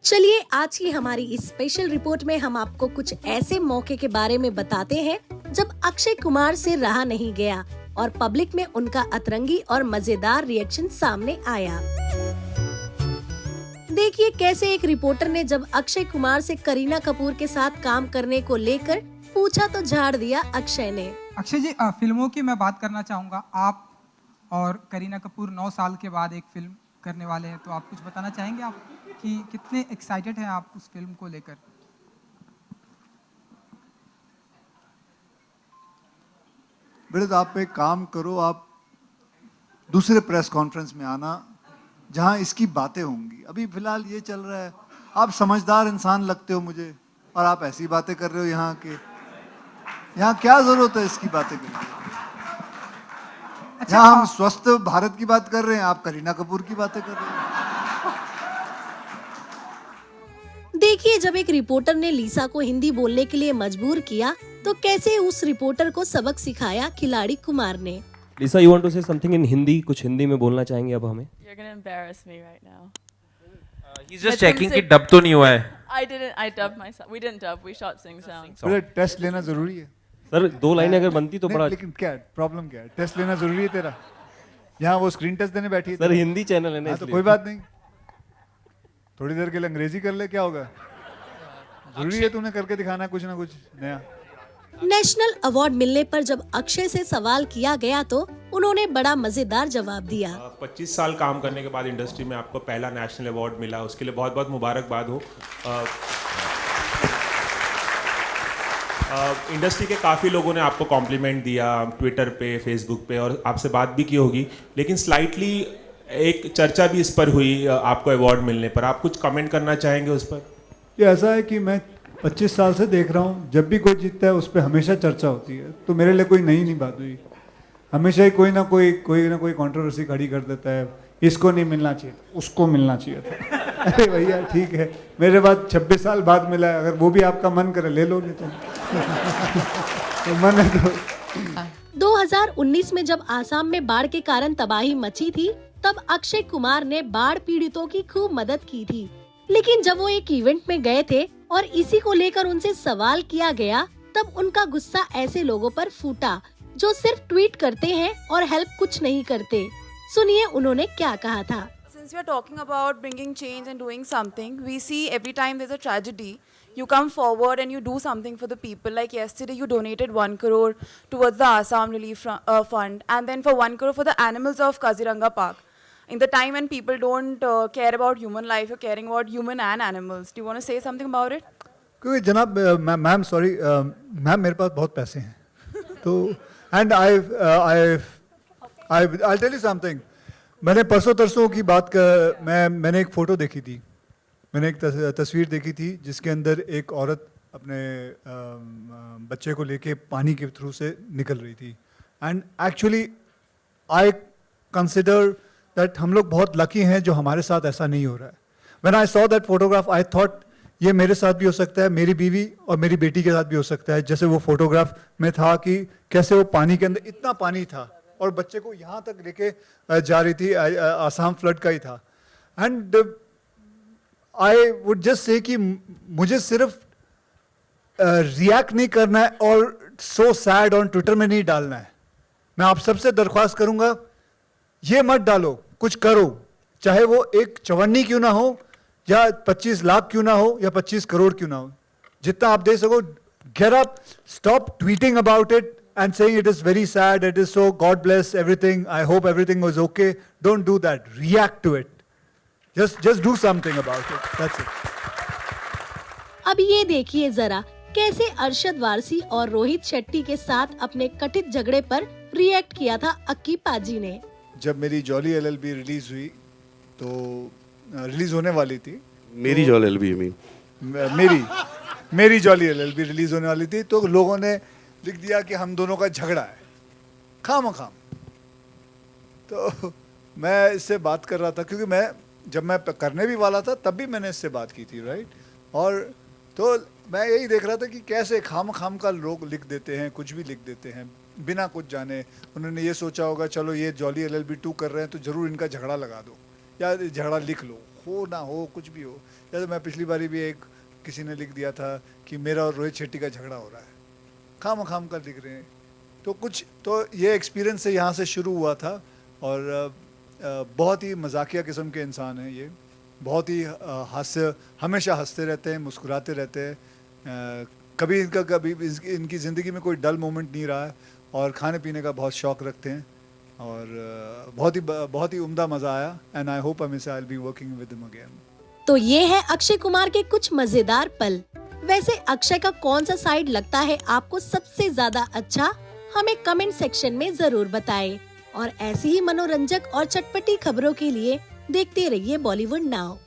चलिए आज की हमारी इस स्पेशल रिपोर्ट में हम आपको कुछ ऐसे मौके के बारे में बताते हैं जब अक्षय कुमार से रहा नहीं गया और पब्लिक में उनका अतरंगी और मजेदार रिएक्शन सामने आया। देखिए कैसे एक रिपोर्टर ने जब अक्षय कुमार से करीना कपूर के साथ काम करने को लेकर पूछा तो झाड़ दिया अक्षय ने। अक्षय जी, फिल्मों की मैं बात करना चाहूँगा। आप और करीना कपूर 9 साल के बाद एक फिल्म करने वाले हैं, तो आप कुछ बताना चाहेंगे आप कि कितने एक्साइटेड हैं आप उस फिल्म को लेकर? बेटा, तो आप एक काम करो, आप दूसरे प्रेस कॉन्फ्रेंस में आना जहां इसकी बातें होंगी। अभी फिलहाल ये चल रहा है। आप समझदार इंसान लगते हो मुझे, और आप ऐसी बातें कर रहे हो यहाँ क्या जरूरत है इसकी बातें करने की? अच्छा, यहाँ हम स्वस्थ भारत की बात कर रहे हैं, आप करीना कपूर की बातें कर रहे हैं। देखिए जब एक रिपोर्टर ने लीसा को हिंदी बोलने के लिए मजबूर किया तो कैसे उस रिपोर्टर को सबक सिखाया खिलाड़ी कुमार ने। लीसा, you want to say something in Hindi? कुछ हिंदी में बोलना चाहेंगे अब हमें? You're gonna embarrass me right now. He's just checking कि डब तो नहीं हुआ है। I dubbed myself. We didn't dub. We shot sing song. बेटा, टेस्ट लेना जरूरी है। सर 2 लाइनें अगर बनती तो नहीं, बड़ा। लेकिन क्या प्रॉब्लम क्या है? टेस्ट लेना जरूरी है तेरा? यहाँ वो स्क्रीन टेस्ट देने बैठी है। सर हिंदी चैनल है ना, हाँ, तो कोई बात नहीं, थोड़ी देर के लिए अंग्रेजी कर ले, क्या होगा? जरूरी है तूने करके दिखाना कुछ ना कुछ नया। नेशनल अवार्ड मिलने पर जब अक्षय से सवाल किया गया तो उन्होंने बड़ा मजेदार जवाब दिया। 25 साल काम करने के बाद इंडस्ट्री में आपको पहला नेशनल अवार्ड मिला, उसके लिए बहुत बहुत मुबारकबाद हो। इंडस्ट्री के काफ़ी लोगों ने आपको कॉम्प्लीमेंट दिया ट्विटर पे, फेसबुक पे, और आपसे बात भी की होगी, लेकिन स्लाइटली एक चर्चा भी इस पर हुई आपको अवार्ड मिलने पर। आप कुछ कमेंट करना चाहेंगे उस पर? ये ऐसा है कि मैं 25 साल से देख रहा हूँ, जब भी कोई जीतता है उस पर हमेशा चर्चा होती है, तो मेरे लिए कोई नई नहीं बात हुई। हमेशा ही कोई ना कोई कंट्रोवर्सी खड़ी कर देता है, इसको नहीं मिलना चाहिए, उसको मिलना चाहिए था। अरे भैया ठीक है, मेरे बाद 26 साल बाद मिला है, अगर वो भी आपका मन करे ले लो, नहीं तो मन है तो। 2019 में जब आसाम में बाढ़ के कारण तबाही मची थी तब अक्षय कुमार ने बाढ़ पीड़ितों की खूब मदद की थी, लेकिन जब वो एक इवेंट में गए थे और इसी को लेकर उनसे सवाल किया गया तब उनका गुस्सा ऐसे लोगों पर फूटा जो सिर्फ ट्वीट करते हैं और हेल्प कुछ नहीं करते। सुनिए उन्होंने क्या कहा था। Since we are talking about bringing change and doing something, we see every time there's a tragedy, you come forward and you do something for the people. Like yesterday, you donated 1 crore towards the Assam Relief Fund, and then for 1 crore for the animals of Kaziranga Park. In the time when people don't care about human life, you're caring about human and animals. Do you want to say something about it? क्योंकि जनाब, ma'am sorry ma'am, मेरे पास बहुत पैसे हैं, तो and I tell you something. मैंने परसों तरसों की बात कर, मैंने एक फ़ोटो देखी थी, मैंने एक तस्वीर देखी थी जिसके अंदर एक औरत अपने बच्चे को लेके पानी के थ्रू से निकल रही थी। And actually I consider that हम लोग बहुत लकी हैं जो हमारे साथ ऐसा नहीं हो रहा है। When I saw that photograph I thought ये मेरे साथ भी हो सकता है, मेरी बीवी और मेरी बेटी के साथ भी हो सकता है। जैसे वो फोटोग्राफ में था कि कैसे वो पानी के अंदर, इतना पानी था और बच्चे को यहाँ तक लेके जा रही थी, आसाम फ्लड का ही था। And I would just say कि मुझे सिर्फ रिएक्ट नहीं करना है और सो सैड ऑन ट्विटर में नहीं डालना है। मैं आप सबसे दरख्वास्त करूंगा, ये मत डालो, कुछ करो, चाहे वो एक चवन्नी क्यों ना हो या 25 लाख क्यों ना हो या 25 करोड़ क्यों ना हो, जितना आप दे सको, get up, stop tweeting about it and saying it is very sad, it is so, God bless everything, I hope everything was okay. Don't do that. React to it. Just do something about it. That's it. अब ये देखिए जरा कैसे अरशद वारसी और रोहित शेट्टी के साथ अपने कथित झगड़े पर रिएक्ट किया था अक्की पाजी ने। जब मेरी जॉली एलएलबी रिलीज हुई, तो रिलीज होने वाली थी, मेरी जॉली एलएलबी, मेरी जॉली एलएलबी रिलीज होने वाली थी, तो लोगों ने लिख दिया कि हम दोनों का झगड़ा है, खाम। तो मैं इससे बात कर रहा था, क्योंकि जब मैं करने भी वाला था तब भी मैंने इससे बात की थी, राइट। और तो मैं यही देख रहा था कि कैसे खाम का लोग लिख देते हैं, कुछ भी लिख देते हैं बिना कुछ जाने। उन्होंने ये सोचा होगा चलो ये जॉली एलएलबी 2 कर रहे हैं तो जरूर इनका झगड़ा लगा दो, या झगड़ा लिख लो, हो ना हो कुछ भी हो। जैसे मैं पिछली बारी भी एक किसी ने लिख दिया था कि मेरा और रोहित शेट्टी का झगड़ा हो रहा है, खाम कर लिख रहे हैं। तो कुछ तो ये एक्सपीरियंस से यहाँ से शुरू हुआ था और बहुत ही मजाकिया किस्म के इंसान हैं ये, बहुत ही हमेशा हंसते रहते हैं, मुस्कुराते रहते हैं, कभी इनकी ज़िंदगी में कोई डल मोमेंट नहीं रहा है और खाने पीने का बहुत शौक़ रखते हैं और बहुत ही उम्दा मज़ा आया एंड आई होप हमेशा I will be working with him again. तो ये है अक्षय कुमार के कुछ मजेदार पल। वैसे अक्षय का कौन सा साइड लगता है आपको सबसे ज्यादा अच्छा, हमें कमेंट सेक्शन में जरूर बताएं। और ऐसी ही मनोरंजक और चटपटी खबरों के लिए देखते रहिए बॉलीवुड नाउ।